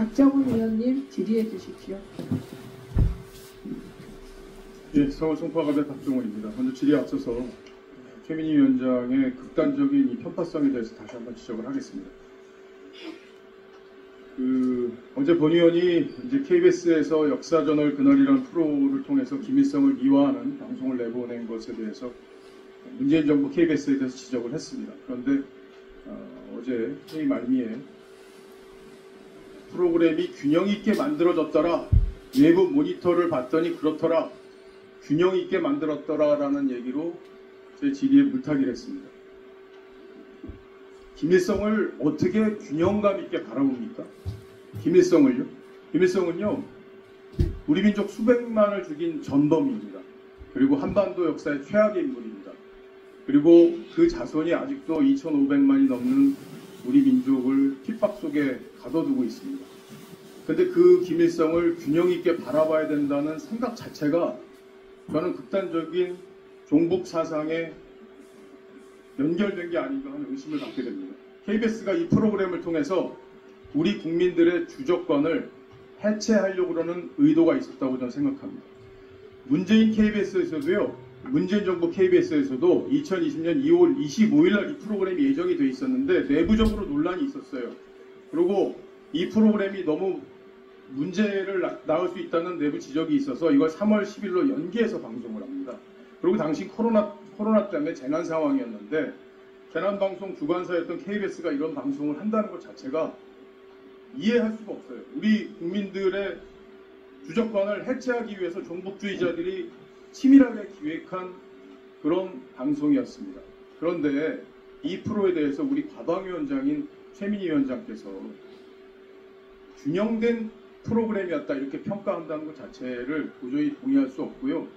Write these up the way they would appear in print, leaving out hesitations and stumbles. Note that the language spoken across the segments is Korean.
박정훈 의원님 질의해 주십시오. 예, 서울 송파갑의 박정훈입니다. 먼저 질의에 앞서서 최민희 위원장의 극단적인 이 편파성에 대해서 다시 한번 지적을 하겠습니다. 어제 본 의원이 이제 KBS에서 역사저널 그날이라는 프로를 통해서 김일성을 미화하는 방송을 내보낸 것에 대해서 문재인 정부 KBS에 대해서 지적을 했습니다. 그런데 어제 회의 말미에 프로그램이 균형 있게 만들어졌더라, 외부 모니터를 봤더니 그렇더라, 균형 있게 만들었더라라는 얘기로 제 질의에 물타기를 했습니다. 김일성을 어떻게 균형감 있게 바라봅니까? 김일성을요? 김일성은요, 우리 민족 수백만을 죽인 전범입니다. 그리고 한반도 역사의 최악의 인물입니다. 그리고 그 자손이 아직도 2,500만이 넘는 우리 민족을 핍박 속에 가둬두고 있습니다. 근데 그 김일성을 균형 있게 바라봐야 된다는 생각 자체가 저는 극단적인 종북 사상에 연결된 게 아닌가 하는 의심을 갖게 됩니다. KBS가 이 프로그램을 통해서 우리 국민들의 주저권을 해체하려고 하는 의도가 있었다고 저는 생각합니다. 문재인 KBS에서도요, 문재인 정부 KBS에서도 2020년 2월 25일 날 이 프로그램이 예정이 돼 있었는데 내부적으로 논란이 있었어요. 그리고 이 프로그램이 너무 문제를 낳을 수 있다는 내부 지적이 있어서 이걸 3월 10일로 연기해서 방송을 합니다. 그리고 당시 코로나 때문에 재난 상황이었는데 재난방송 주관사였던 KBS가 이런 방송을 한다는 것 자체가 이해할 수가 없어요. 우리 국민들의 주저권을 해체하기 위해서 종북주의자들이 치밀하게 기획한 그런 방송이었습니다. 그런데 이 프로에 대해서 우리 과방위원장인 최민희 위원장께서 균형된 프로그램이었다 이렇게 평가한다는 것 자체를 도저히 동의할 수 없고요.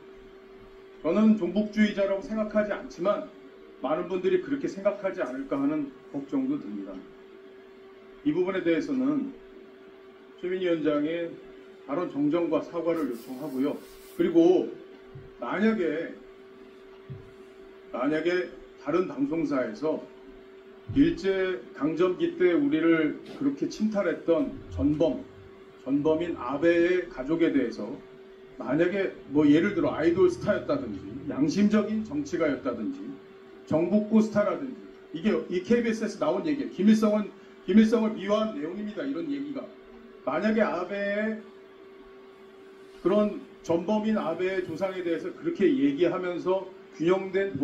저는 종북주의자라고 생각하지 않지만 많은 분들이 그렇게 생각하지 않을까 하는 걱정도 듭니다. 이 부분에 대해서는 최민희 위원장의 발언 정정과 사과를 요청하고요. 그리고 만약에 다른 방송사에서 일제강점기 때 우리를 그렇게 침탈했던 전범인 아베의 가족에 대해서 만약에 뭐 예를 들어 아이돌 스타였다든지 양심적인 정치가였다든지 정북구 스타라든지 이게 이 KBS에서 나온 얘기예요. 김일성을 미화한 내용입니다. 이런 얘기가 만약에 아베의 그런 전범인 아베의 조상에 대해서 그렇게 얘기하면서 균형된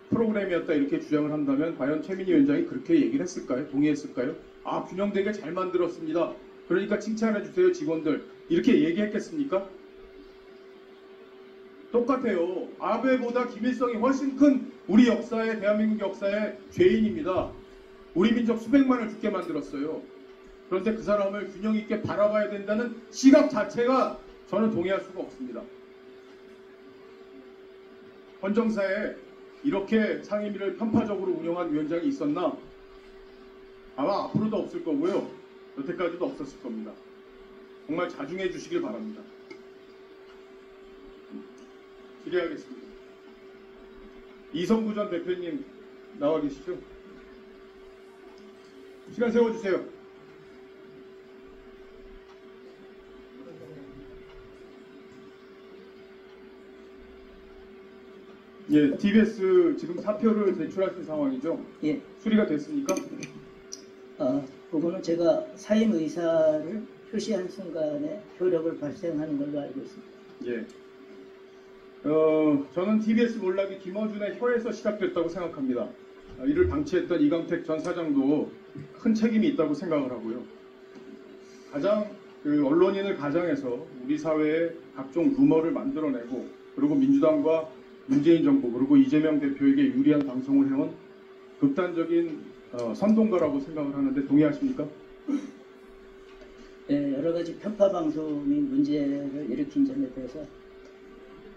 프로그램이었다 이렇게 주장을 한다면 과연 최민희 위원장이 그렇게 얘기를 했을까요? 동의했을까요? 아, 균형되게 잘 만들었습니다. 그러니까 칭찬해 주세요 직원들 이렇게 얘기했겠습니까? 똑같아요. 아베보다 김일성이 훨씬 큰 우리 역사의 대한민국 역사의 죄인입니다. 우리 민족 수백만을 죽게 만들었어요. 그런데 그 사람을 균형 있게 바라봐야 된다는 시각 자체가 저는 동의할 수가 없습니다. 헌정사에 이렇게 상임위를 편파적으로 운영한 위원장이 있었나? 아마 앞으로도 없을 거고요. 여태까지도 없었을 겁니다. 정말 자중해 주시길 바랍니다. 질의하겠습니다. 이성구 전 대표님 나와 계시죠? 시간 세워주세요. 예, TBS 지금 사표를 제출하신 상황이죠? 예. 수리가 됐습니까? 그거는 제가 사임 의사를 표시한 순간에 효력을 발생하는 걸로 알고 있습니다. 예. 저는 TBS 몰락이 김어준의 혀에서 시작됐다고 생각합니다. 이를 방치했던 이강택 전 사장도 큰 책임이 있다고 생각을 하고요. 언론인을 가장해서 우리 사회에 각종 루머를 만들어내고 그리고 민주당과 문재인 정부 그리고 이재명 대표에게 유리한 방송을 해온 극단적인 선동가라고 생각을 하는데 동의하십니까? 네, 여러 가지 편파 방송이 문제를 일으킨 점에 대해서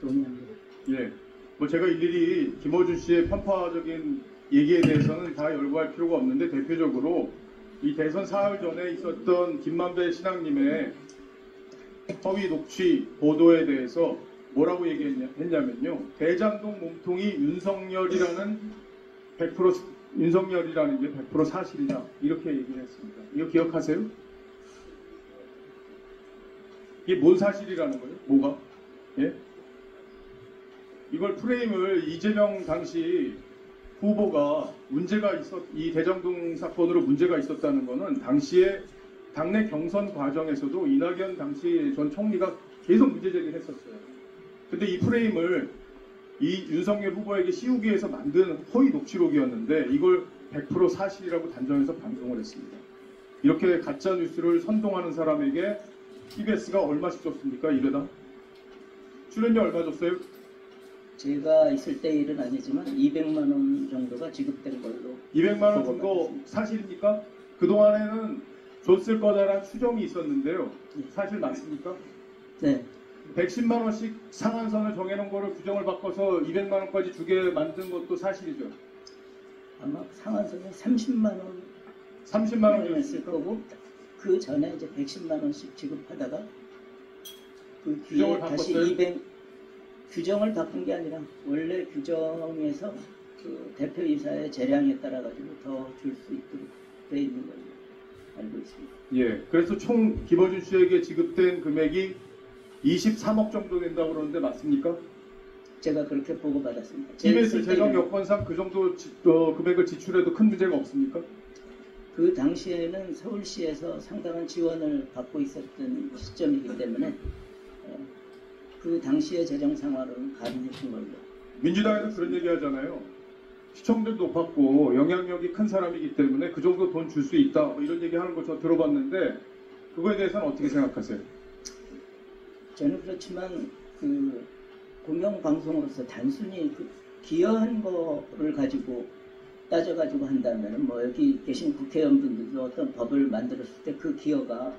동의합니다. 예, 뭐 제가 일일이 김어준 씨의 편파적인 얘기에 대해서는 다 열거할 필요가 없는데 대표적으로 이 대선 사흘 전에 있었던 김만배 신앙님의 허위 녹취 보도에 대해서 뭐라고 얘기했냐면요. 대장동 몸통이 윤석열이라는 게 100% 사실이다. 이렇게 얘기를 했습니다. 이거 기억하세요? 이게 뭔 사실이라는 거예요? 뭐가? 예? 이걸 프레임을 이재명 당시 후보가 이 대장동 사건으로 문제가 있었다는 거는 당시에 당내 경선 과정에서도 이낙연 당시 전 총리가 계속 문제 제기를 했었어요. 근데 이 프레임을 이 윤석열 후보에게 씌우기 위해서 만든 허위 녹취록이었는데 이걸 100% 사실이라고 단정해서 방송을 했습니다. 이렇게 가짜 뉴스를 선동하는 사람에게 TBS가 얼마씩 줬습니까? 이래다? 출연료 얼마 줬어요? 제가 있을 때 일은 아니지만 200만 원 정도가 지급된 걸로. 200만 원 준 거 사실입니까? 그동안에는 줬을 거다라는 추정이 있었는데요. 사실 맞습니까? 네. 110만 원씩 상한선을 정해놓은 거를 규정을 바꿔서 200만 원까지 주게 만든 것도 사실이죠. 아마 상한선이 30만 원 30만 원이었을 원이었을까? 거고 그 전에 이제 110만 원씩 지급하다가 그 뒤에 규정을 다시 바꿨어요? 200 규정을 바꾼 게 아니라 원래 규정에서 그 대표이사의 재량에 따라 가지고 더 줄 수 있도록 돼 있는 걸로 알고 있습니다. 예. 그래서 총 김어준 씨에게 지급된 금액이 23억 정도 된다고 그러는데 맞습니까? 제가 그렇게 보고받았습니다. TBS 재정 여건상 그 정도 금액을 지출해도 큰 문제가 없습니까? 그 당시에는 서울시에서 상당한 지원을 받고 있었던 시점이기 때문에 그 당시의 재정 상황은 가능했던 걸로. 민주당에서 그런 얘기 하잖아요. 시청률 높았고 영향력이 큰 사람이기 때문에 그 정도 돈 줄 수 있다. 뭐 이런 얘기 하는 거 저 들어봤는데 그거에 대해서는 어떻게 생각하세요? 저는 그렇지만 그 공영방송으로서 단순히 그 기여한 거를 가지고 따져가지고 한다면 뭐 여기 계신 국회의원분들도 어떤 법을 만들었을 때 그 기여가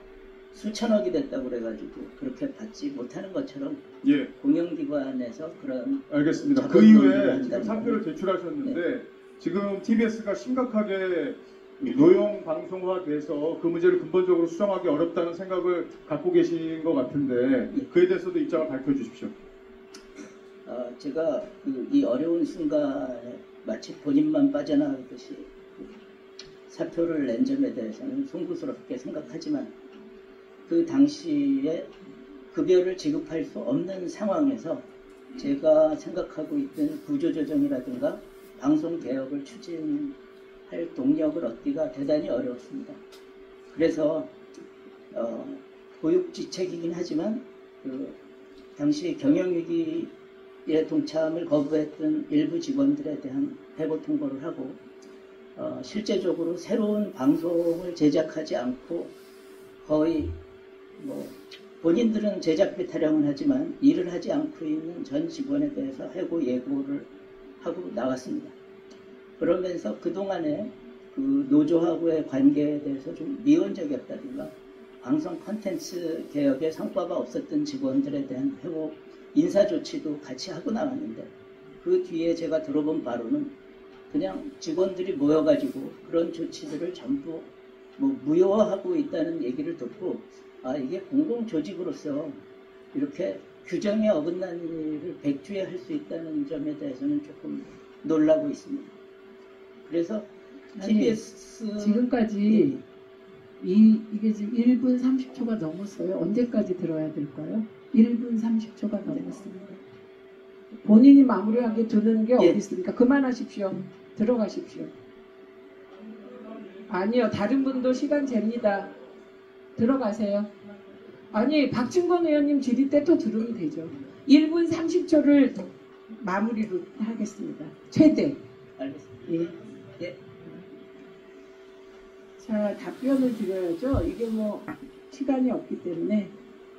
수천억이 됐다고 그래가지고 그렇게 받지 못하는 것처럼 예. 공영기관에서 그런 알겠습니다. 그 자본 이후에 논의를 지금 한다는 사표를 거는 제출하셨는데 지금 TBS가 심각하게 노영 방송화돼서 그 문제를 근본적으로 수정하기 어렵다는 생각을 갖고 계신 것 같은데 그에 대해서도 입장을 밝혀주십시오. 제가 이 어려운 순간에 마치 본인만 빠져나가듯이 사표를 낸 점에 대해서는 송구스럽게 생각하지만 그 당시에 급여를 지급할 수 없는 상황에서 제가 생각하고 있던 구조조정이라든가 방송개혁을 추진할 동력을 얻기가 대단히 어려웠습니다. 그래서 고육지책이긴 하지만 그 당시 경영위기에 동참을 거부했던 일부 직원들에 대한 해고 통보를 하고 실제적으로 새로운 방송을 제작하지 않고 거의 뭐 본인들은 제작비 타령을 하지만 일을 하지 않고 있는 전 직원에 대해서 해고 예고를 하고 나왔습니다. 그러면서 그동안에 그 노조하고의 관계에 대해서 좀 미온적이었다든가 방송 콘텐츠 개혁에 성과가 없었던 직원들에 대한 해고 인사 조치도 같이 하고 나왔는데 그 뒤에 제가 들어본 바로는 그냥 직원들이 모여가지고 그런 조치들을 전부 뭐 무효화하고 있다는 얘기를 듣고 이게 공공조직으로서 이렇게 규정에 어긋난 일을 백주에 할 수 있다는 점에 대해서는 조금 놀라고 있습니다. 그래서 TBS 지금까지 이게 지금 1분 30초가 넘었어요. 언제까지 들어야 될까요? 1분 30초가 넘었습니다. 본인이 마무리하게 두는 게 어디 있습니까? 그만하십시오. 들어가십시오. 아니요. 다른 분도 시간 잽니다. 들어가세요. 아니 박충건 의원님 질의 때 또 들으면 되죠. 1분 30초를 마무리로 하겠습니다. 최대. 알겠습니다. 예. 자, 답변을 드려야죠. 이게 뭐 시간이 없기 때문에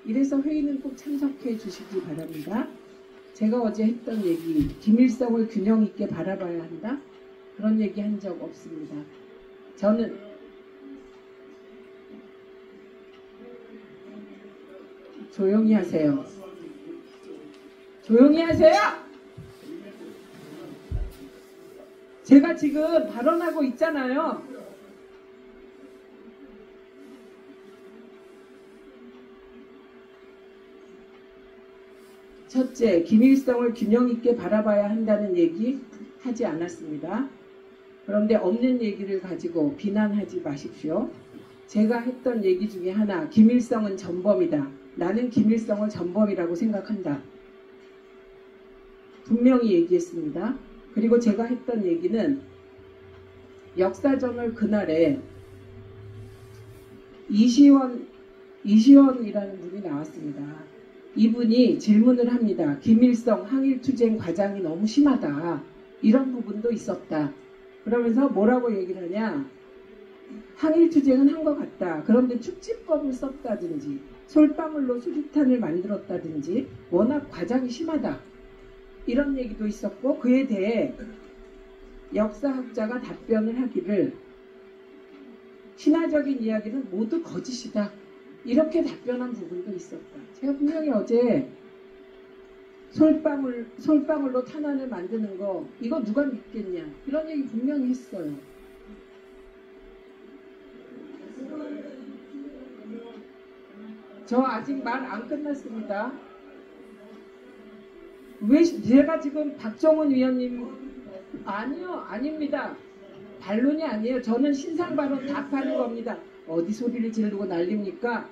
이래서 회의는 꼭 참석해 주시기 바랍니다. 제가 어제 했던 얘기, 김일성을 균형 있게 바라봐야 한다. 그런 얘기 한 적 없습니다. 저는 조용히 하세요. 조용히 하세요. 제가 지금 발언하고 있잖아요. 첫째, 김일성을 균형 있게 바라봐야 한다는 얘기 하지 않았습니다. 그런데 없는 얘기를 가지고 비난하지 마십시오. 제가 했던 얘기 중에 하나, 김일성은 전범이다. 나는 김일성을 전범이라고 생각한다. 분명히 얘기했습니다. 그리고 제가 했던 얘기는 역사저널 그날에 이시원이라는 분이 나왔습니다. 이분이 질문을 합니다. 김일성 항일투쟁 과장이 너무 심하다. 이런 부분도 있었다. 그러면서 뭐라고 얘기를 하냐. 항일투쟁은 한 것 같다. 그런데 축지법을 썼다든지 솔방울로 수류탄을 만들었다든지 워낙 과장이 심하다. 이런 얘기도 있었고 그에 대해 역사학자가 답변을 하기를 신화적인 이야기는 모두 거짓이다. 이렇게 답변한 부분도 있었다. 제가 분명히 어제 솔방울로 탄환을 만드는 거 이거 누가 믿겠냐 이런 얘기 분명히 했어요. 저 아직 말 안 끝났습니다. 왜 제가 지금 박정훈 위원님 아니요 아닙니다. 반론이 아니에요. 저는 신상 발언 답하는 겁니다. 어디 소리를 지르고 난립니까?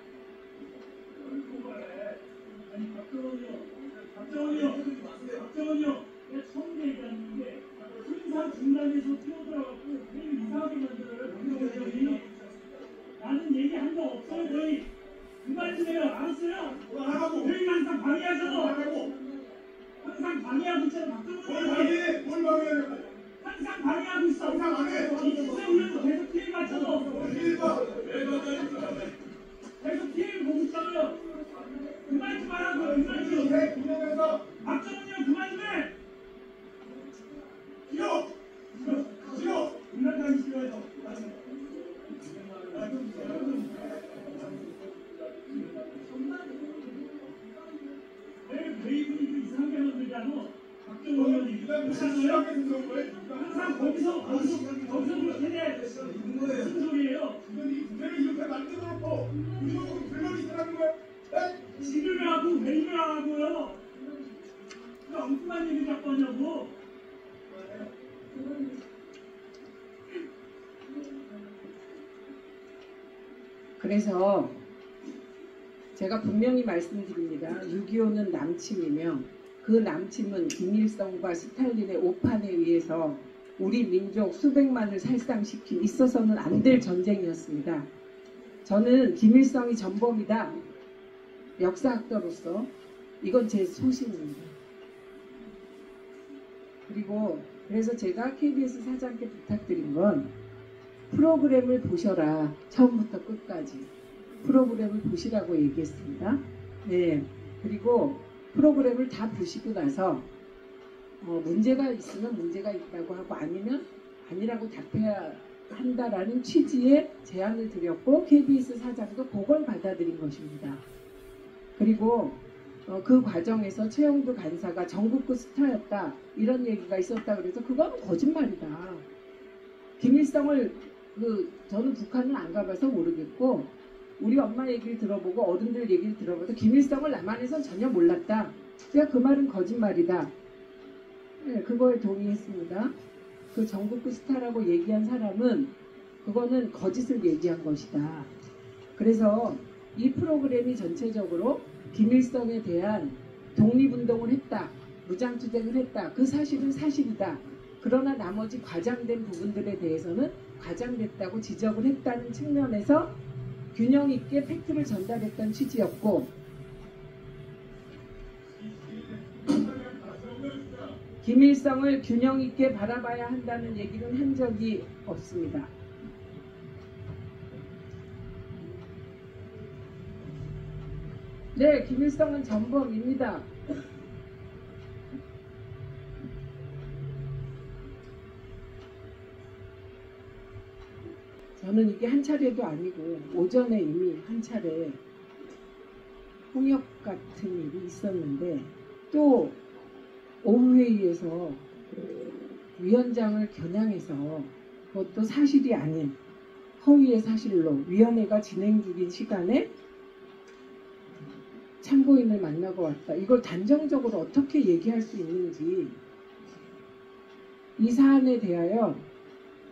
박정훈이요. 내가 처음 얘기하는데 항상 중간에서 뛰어들어갖고 회의 이상하게 만들어요. 박정훈이. 나는 얘기한 거 없어요. 거의. 그만 좀 해요. 알았어요? 회의 항상 방해하셔서. 항상 방해하고 있잖아. 박정훈이. 뭘 방해해? 항상 방해하고 있어. 항상 방해. 이주세훈도 계속 피해 맞춰서. 계속 피해를 보고 있잖아요. 그만 좀 하라고요. 그만 좀. 박정훈이 형 그만 좀 해. 싫어. 그만하기 싫어요. 왜 이분이 이상하게 만들잖아. 박정훈이 형이. 항상 거기서 그렇게 해. 무슨 소리예요? 지를 하고 회의를 하고요. 그 엉뚱한 얘기 자꾸 하냐고. 그래서 제가 분명히 말씀드립니다. 6.25는 남침이며 그 남침은 김일성과 스탈린의 오판에 의해서 우리 민족 수백만을 살상시킨 있어서는 안 될 전쟁이었습니다. 저는 김일성이 전범이다. 역사학자로서 이건 제 소신입니다. 그래서 제가 KBS 사장께 부탁드린 건 프로그램을 보셔라. 처음부터 끝까지. 프로그램을 보시라고 얘기했습니다. 네. 그리고 프로그램을 다 보시고 나서 문제가 있으면 문제가 있다고 하고 아니면 아니라고 답해야 한다라는 취지의 제안을 드렸고 KBS 사장도 그걸 받아들인 것입니다. 그리고 그 과정에서 최영두 간사가 전국구 스타였다 이런 얘기가 있었다 그래서 그건 거짓말이다. 김일성을 저는 북한은 안 가봐서 모르겠고 우리 엄마 얘기를 들어보고 어른들 얘기를 들어봐도 김일성을 남한에선 전혀 몰랐다. 제가 그 말은 거짓말이다. 네, 그거에 동의했습니다. 그 전국구 스타라고 얘기한 사람은 그거는 거짓을 얘기한 것이다. 그래서 이 프로그램이 전체적으로 김일성에 대한 독립운동을 했다. 무장투쟁을 했다. 그 사실은 사실이다. 그러나 나머지 과장된 부분들에 대해서는 과장됐다고 지적을 했다는 측면에서 균형 있게 팩트를 전달했던 취지였고 김일성을 균형 있게 바라봐야 한다는 얘기는 한 적이 없습니다. 네, 김일성은 전범입니다. 저는 이게 한 차례도 아니고 오전에 이미 한 차례 홍역 같은 일이 있었는데 또 오후 회의에서 위원장을 겨냥해서 그것도 사실이 아닌 허위의 사실로 위원회가 진행 중인 시간에 참고인을 만나고 왔다. 이걸 단정적으로 어떻게 얘기할 수 있는지 이 사안에 대하여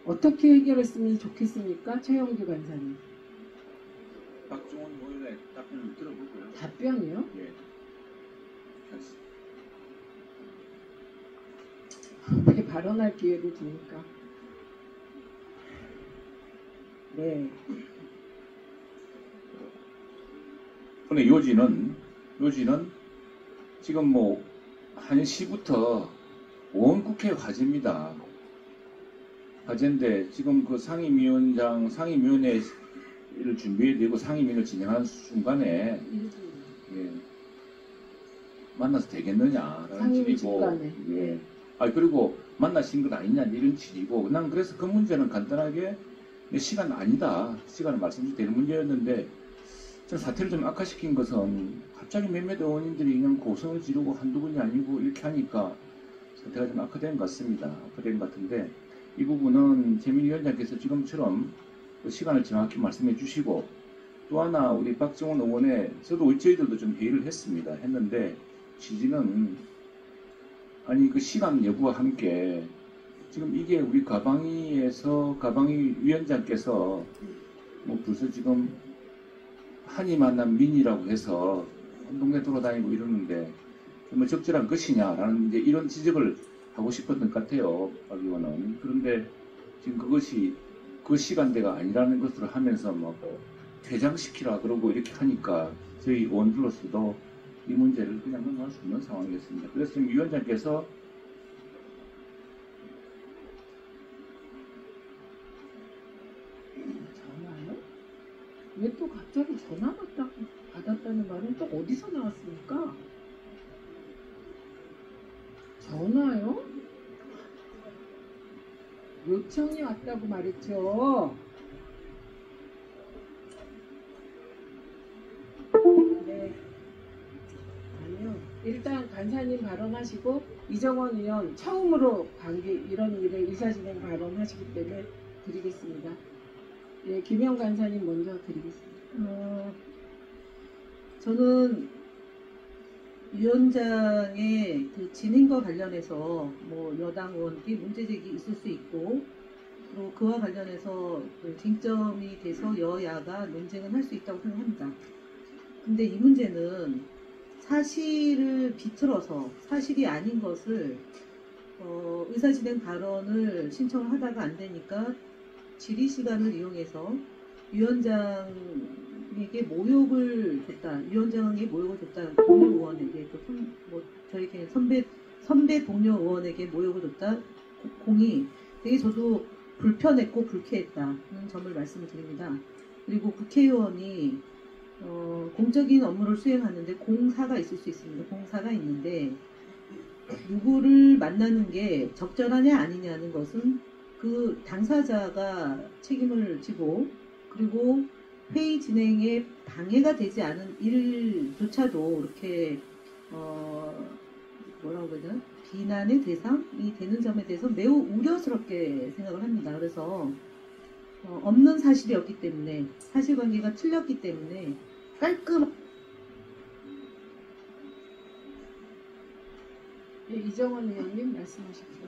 어떻게 해결했으면 좋겠습니까? 최영두 간사님. 박종원 의원의 답변을 들어보고요. 답변이요? 예. 알겠습니다. 어떻게 발언할 기회를 주니까. 네. 근데 요지는 지금 뭐 1시부터 온 국회 과제입니다. 과제인데 지금 그 상임위원회를 준비해야 되고 상임위를 진행하는 순간에 예, 만나서 되겠느냐라는 상임위 질이고 중간에. 예. 그리고 만나신 건 아니냐 이런 질이고 난 그래서 그 문제는 간단하게 시간 아니다. 시간을 말씀드릴 되는 문제였는데 저는 사태를 좀 악화시킨 것은 갑자기 몇몇 의원님들이 그냥 고성을 지르고 한두 분이 아니고 이렇게 하니까 사태가 좀 악화된 것 같습니다. 악화된 것 같은데 이 부분은 재민 위원장께서 지금처럼 그 시간을 정확히 말씀해 주시고 또 하나 우리 박정원 의원의 저희들도 좀 회의를 했는데 취지는 아니 그 시간 여부와 함께 지금 이게 우리 가방위 위원장께서 뭐 벌써 지금 한이 만난 민이라고 해서 온 동네 돌아다니고 이러는데 뭐 적절한 것이냐라는 이제 이런 지적을 하고 싶었던 것 같아요, 박 의원은. 그런데 지금 그것이 그 시간대가 아니라는 것으로 하면서 뭐 퇴장시키라 그러고 이렇게 하니까 저희 의원들로서도 이 문제를 그냥 넘어갈 수 없는 상황이었습니다. 그래서 지금 위원장께서 전화요? 왜 또 갑자기 전화 받았다는 말은 또 어디서 나왔습니까? 전화요? 요청이 왔다고 말했죠. 네. 아니요. 일단 간사님 발언하시고 이정원 의원 처음으로 이런 일에 의사진행 발언하시기 때문에 드리겠습니다. 네, 김영 간사님 먼저 드리겠습니다. 저는 위원장의 그 진행과 관련해서 뭐 여당 의원께 문제제기 있을 수 있고 또 그와 관련해서 그 쟁점이 돼서 여야가 논쟁은 할 수 있다고 생각합니다. 근데 이 문제는 사실을 비틀어서 사실이 아닌 것을 의사진행 발언을 신청을 하다가 안 되니까 질의 시간을 이용해서 위원장에게 모욕을 줬다. 위원장에게 모욕을 줬다. 동료 의원에게 뭐 저희 선배 동료 의원에게 모욕을 줬다. 공이 되게 저도 불편했고 불쾌했다는 점을 말씀을 드립니다. 그리고 국회의원이 공적인 업무를 수행하는데 공사가 있을 수 있습니다. 공사가 있는데 누구를 만나는 게 적절하냐 아니냐는 것은 그 당사자가 책임을 지고 그리고 회의 진행에 방해가 되지 않은 일조차도 이렇게 뭐라고 그러냐 비난의 대상이 되는 점에 대해서 매우 우려스럽게 생각을 합니다. 그래서 없는 사실이었기 때문에 사실관계가 틀렸기 때문에 네, 이정원 의원님 말씀하십시오.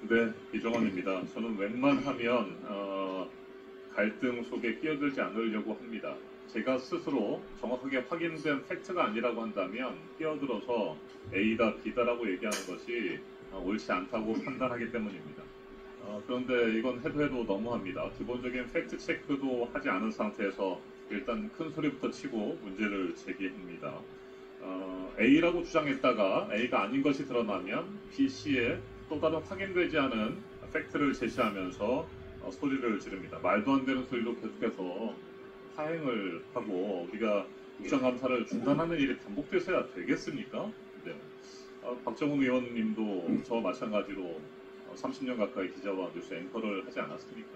네, 이정원입니다. 저는 웬만하면 갈등 속에 끼어들지 않으려고 합니다. 제가 스스로 정확하게 확인된 팩트가 아니라고 한다면 끼어들어서 A다 B다라고 얘기하는 것이 옳지 않다고 판단하기 때문입니다. 그런데 이건 해도 너무합니다. 기본적인 팩트 체크도 하지 않은 상태에서 일단 큰 소리부터 치고 문제를 제기합니다. A라고 주장했다가 A가 아닌 것이 드러나면 B, C의 또 다른 확인되지 않은 팩트를 제시하면서 소리를 지릅니다. 말도 안 되는 소리로 계속해서 파행을 하고 우리가 국정감사를 중단하는 일이 반복돼서야 되겠습니까? 네. 박정훈 의원님도 저와 마찬가지로 30년 가까이 기자와 뉴스 앵커를 하지 않았습니까?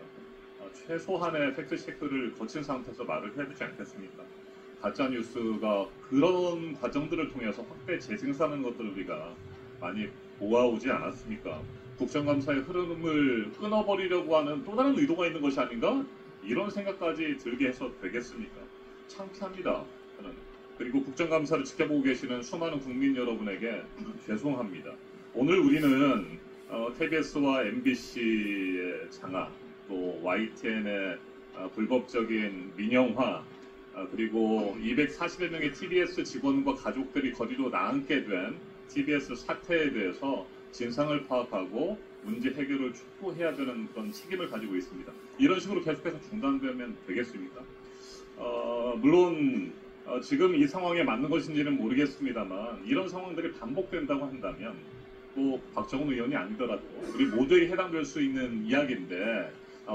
최소한의 팩트체크를 거친 상태에서 말을 해야 되지 않겠습니까? 가짜뉴스가 그런 과정들을 통해서 확대 재생산하는 것들을 우리가 많이 보아오지 않았습니까? 국정감사의 흐름을 끊어버리려고 하는 또 다른 의도가 있는 것이 아닌가? 이런 생각까지 들게 해서 되겠습니까? 창피합니다. 저는. 그리고 국정감사를 지켜보고 계시는 수많은 국민 여러분에게 죄송합니다. 오늘 우리는 KBS와 MBC의 장악, 또 YTN의 불법적인 민영화, 그리고 240여 명의 TBS 직원과 가족들이 거리로 나앉게 된 TBS 사태에 대해서 진상을 파악하고 문제 해결을 촉구해야 되는 그런 책임을 가지고 있습니다. 이런 식으로 계속해서 중단되면 되겠습니까? 물론 지금 이 상황에 맞는 것인지는 모르겠습니다만 이런 상황들이 반복된다고 한다면 또 박정훈 의원이 아니더라도 우리 모두에게 해당될 수 있는 이야기인데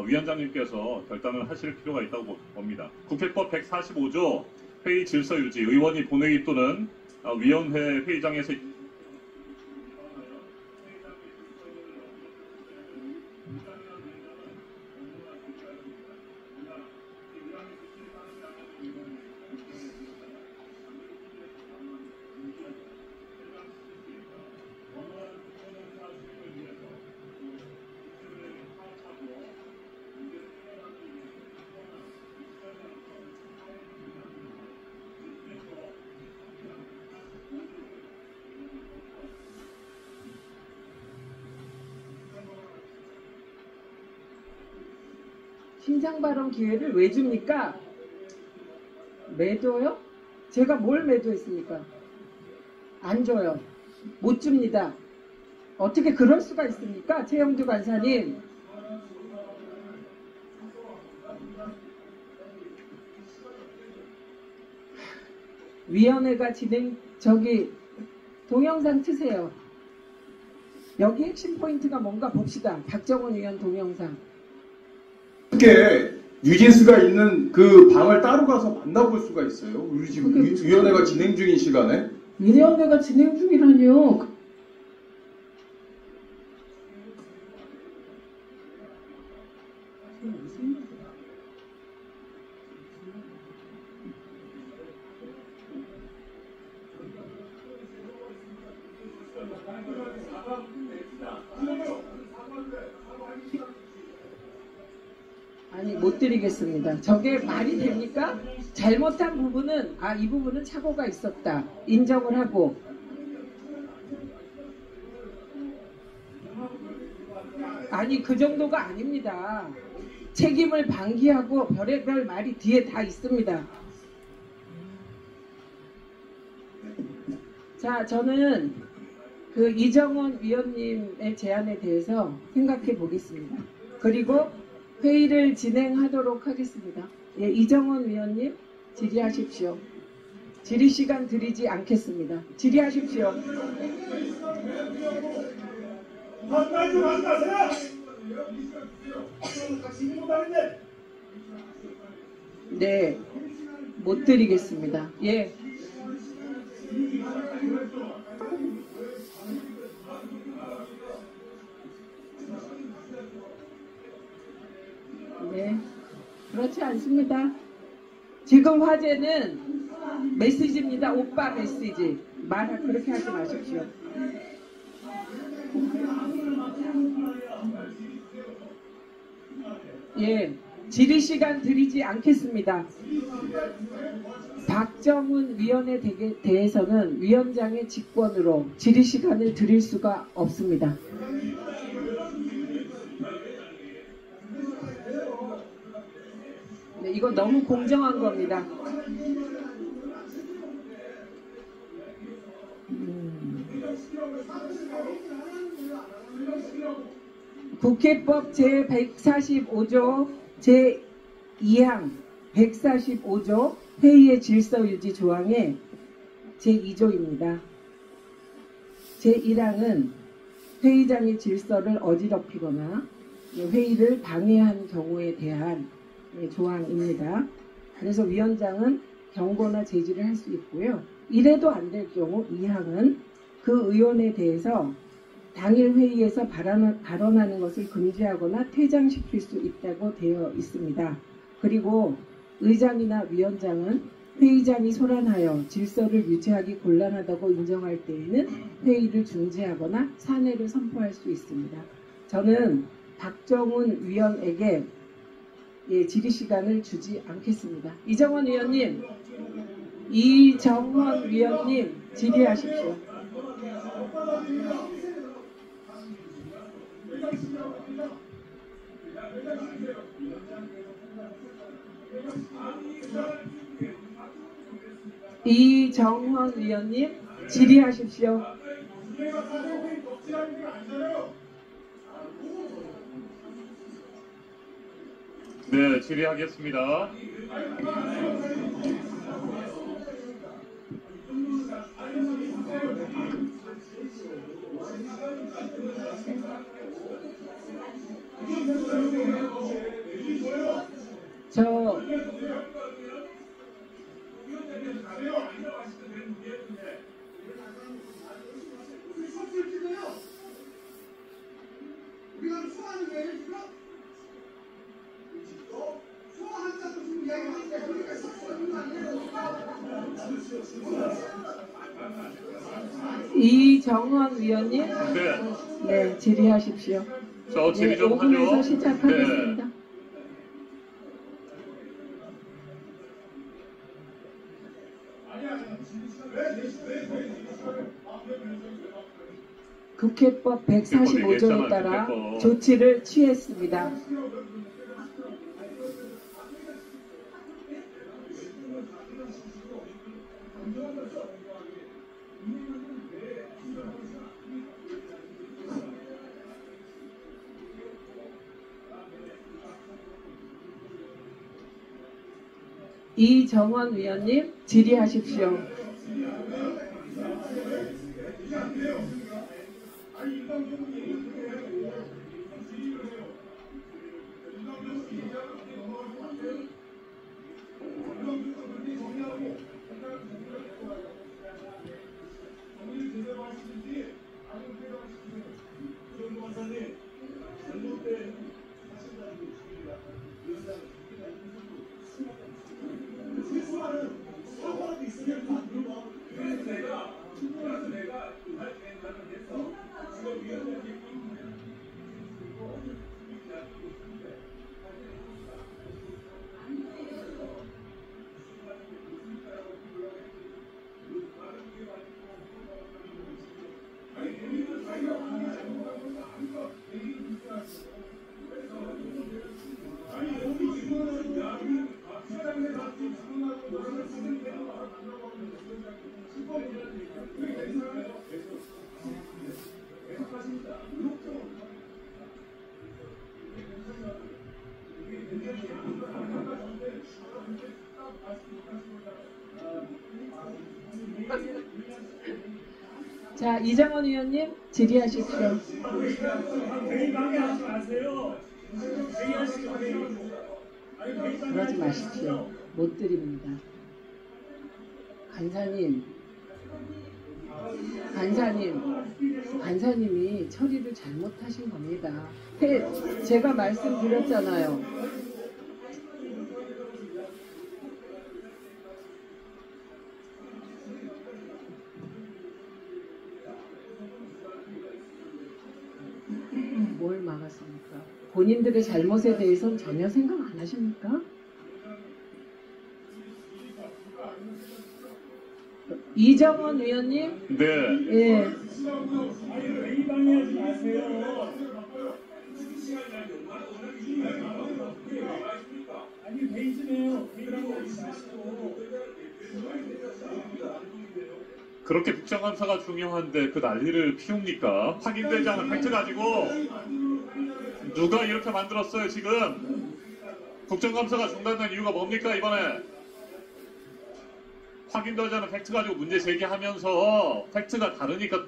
위원장님께서 결단을 하실 필요가 있다고 봅니다. 국회법 145조 회의 질서 유지, 의원이 본회의 또는 위원회 회의장에서 신상 발언 기회를 왜 줍니까? 매도요? 제가 뭘 매도했습니까? 안 줘요. 못 줍니다. 어떻게 그럴 수가 있습니까? 최영두 간사님. 위원회가 동영상 트세요. 여기 핵심 포인트가 뭔가 봅시다. 박정훈 의원 동영상. 어떻게 뉴진스가 있는 그 방을 따로 가서 만나볼 수가 있어요? 우리 지금 위원회가 진행 중인 시간에? 위원회가 진행 중이라뇨. 아니, 못 드리겠습니다. 저게 말이 됩니까? 잘못한 부분은 이 부분은 착오가 있었다 인정을 하고, 아니 그 정도가 아닙니다. 책임을 방기하고 별의별 말이 뒤에 다 있습니다. 자, 저는 그 이정원 위원님의 제안에 대해서 생각해 보겠습니다. 그리고 회의를 진행하도록 하겠습니다. 예, 이정원 위원님 질의하십시오. 질의 시간 드리지 않겠습니다. 질의하십시오. 네, 못 드리겠습니다. 예. 네, 그렇지 않습니다. 지금 화제는 메시지입니다. 오빠 메시지. 그렇게 하지 마십시오. 예, 질의 시간 드리지 않겠습니다. 박정훈 위원에 대해서는 위원장의 직권으로 질의 시간을 드릴 수가 없습니다. 네, 이거 너무 공정한 겁니다. 국회법 제145조 제2항 145조 회의의 질서 유지 조항의 제2조입니다. 제1항은 회의장의 질서를 어지럽히거나 회의를 방해한 경우에 대한 조항입니다. 그래서 위원장은 경고나 제지를 할 수 있고요. 이래도 안 될 경우 2항은 그 의원에 대해서 당일 회의에서 발언하는 것을 금지하거나 퇴장시킬 수 있다고 되어 있습니다. 그리고 의장이나 위원장은 회의장이 소란하여 질서를 유지하기 곤란하다고 인정할 때에는 회의를 중지하거나 사내를 선포할 수 있습니다. 저는 박정훈 위원에게 질의 시간을 주지 않겠습니다. 이정원 위원님, 이정원 위원님 질의하십시오. 이정헌 위원님 질의하십시오. 네, 질의하겠습니다. 저 이정헌 위원님 네, 네 질의하십시오. 저 질의 네, 좀 5분에서 하죠. 시작하겠습니다. 네. 국회법 145조에 따라 조치를 취했습니다. 이정헌 위원님 질의하십시오. 자, 이정헌 위원님 질의하십시오. 회의 방해하지 마세요. 회의하시기 바래요. 그러지 마십시오. 못 드립니다. 간사님이 처리를 잘못하신 겁니다. 제가 말씀드렸잖아요. 뭘 막았습니까? 본인들의 잘못에 대해서는 전혀 생각 안 하십니까? 이정헌 위원님? 네. 예. 회의 방해하지 마세요. 아니 회의 좀 해요. 회의 방해하지 마시고. 그렇게 국정감사가 중요한데 그 난리를 피웁니까? 확인되지 않은 팩트 가지고 누가 이렇게 만들었어요 지금? 국정감사가 중단된 이유가 뭡니까 이번에? 확인되지 않은 팩트 가지고 문제 제기하면서 팩트가 다르니까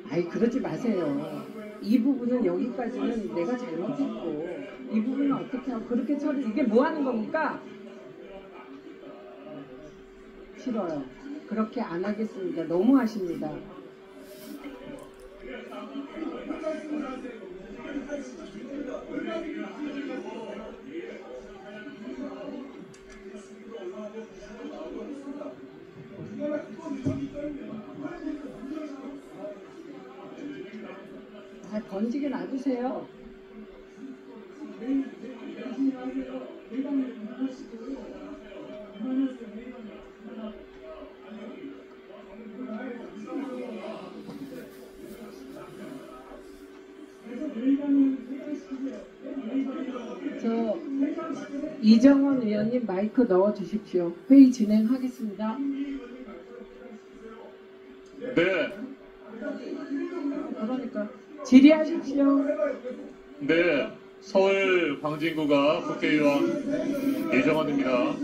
아이 그러지 마세요. 이 부분은 여기까지는 내가 잘못했고 이 부분은 어떻게 하고 그렇게 처리 이게 뭐 하는 겁니까? 싫어요. 그렇게 안 하겠습니다. 너무 하십니다. 아, 던지게 놔두세요. 이정원 의원님 마이크 넣어 주십시오. 회의 진행하겠습니다. 네, 그러니까 질의하십시오. 네. 서울 광진구가 국회의원 이정원입니다.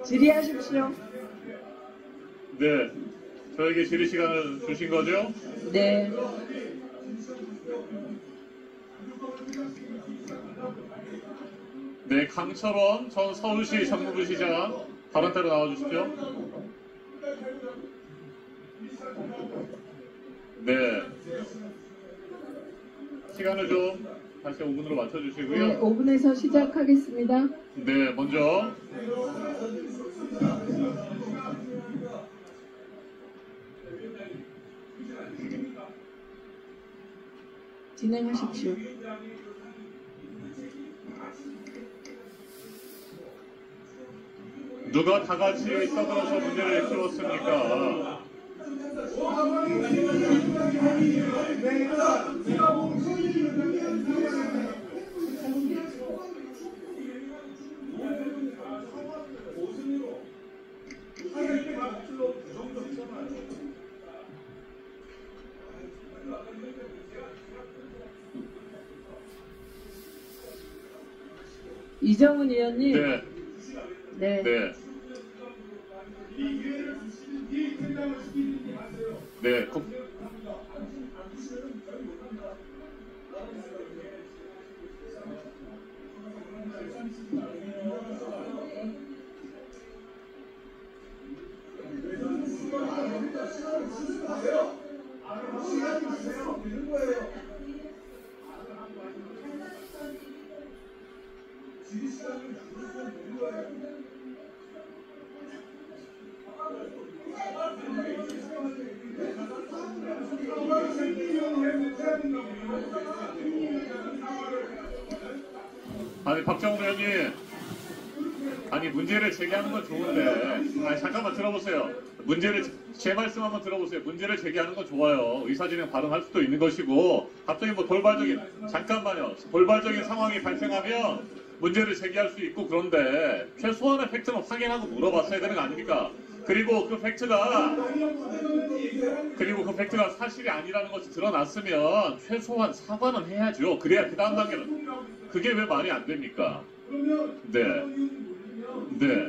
질의하십시오. 네, 저에게 질의 시간을 주신 거죠? 네. 네, 강철원 전 서울시 정무부시장 발언대로 나와주십시오. 네, 시간을 좀 다시 5분으로 네, 맞춰주시고요. 5분에서 시작하겠습니다. 네, 먼저 진행하십시오. 누가 다 같이 떠들어서 문제를 키웠습니까? 이정훈 의원님. 네, 네. 네. 네, 아니 박정우 의원님, 아니 문제를 제기하는 건 좋은데, 아니 잠깐만 들어보세요. 제 말씀 한번 들어보세요. 문제를 제기하는 건 좋아요. 의사진행 발언할 수도 있는 것이고, 갑자기 뭐 잠깐만요. 돌발적인 상황이 발생하면 문제를 제기할 수 있고, 그런데 최소한의 팩트는 확인하고 물어봤어야 되는 거 아닙니까? 그리고 그 팩트가 사실이 아니라는 것이 드러났으면 최소한 사과는 해야죠. 그래야 그 다음 단계는. 그게 왜 말이 안 됩니까? 네. 네.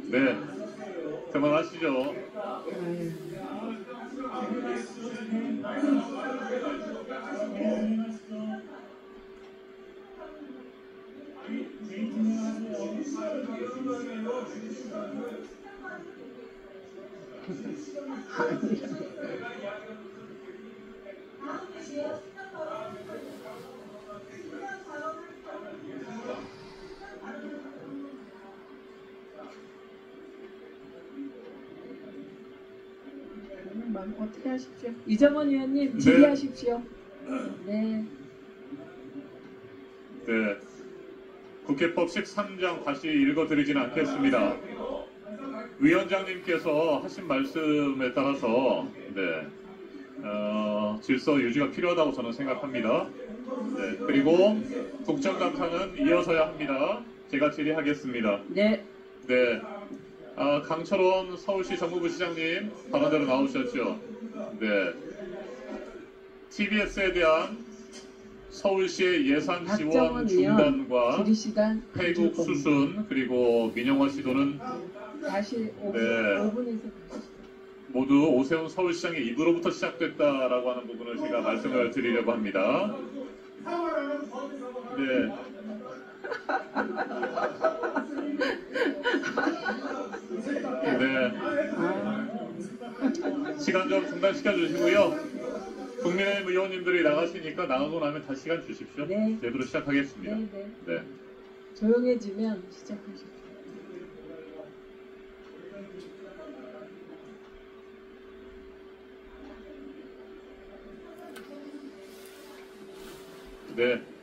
네. 그만하시죠. 어떻게 하십시오. 이정원 의원님 질의하십시오. 네. 네. 국회법 13장 다시 읽어드리지는 않겠습니다. 위원장님께서 하신 말씀에 따라서 질서 유지가 필요하다고 저는 생각합니다. 네. 그리고 국정감사는 이어서야 합니다. 제가 질의하겠습니다. 네. 네. 강철원 서울시 정무부시장님 발언대로 나오셨죠. 네. TBS에 대한 서울시의 예산 지원 중단과 폐국 수순 그리고 민영화 시도는 다시 5분, 네. 5분에서 모두 오세훈 서울시장의 입으로부터 시작됐다라고 하는 부분을 제가 말씀을 드리려고 합니다. 네. 네. 시간 좀 중단시켜 주시고요. 국민의힘 의원님들이 나가시니까 나가고 나면 다시 시간 주십시오. 네. 제대로 시작하겠습니다. 네, 네. 네. 조용해지면 시작하십시오. 네.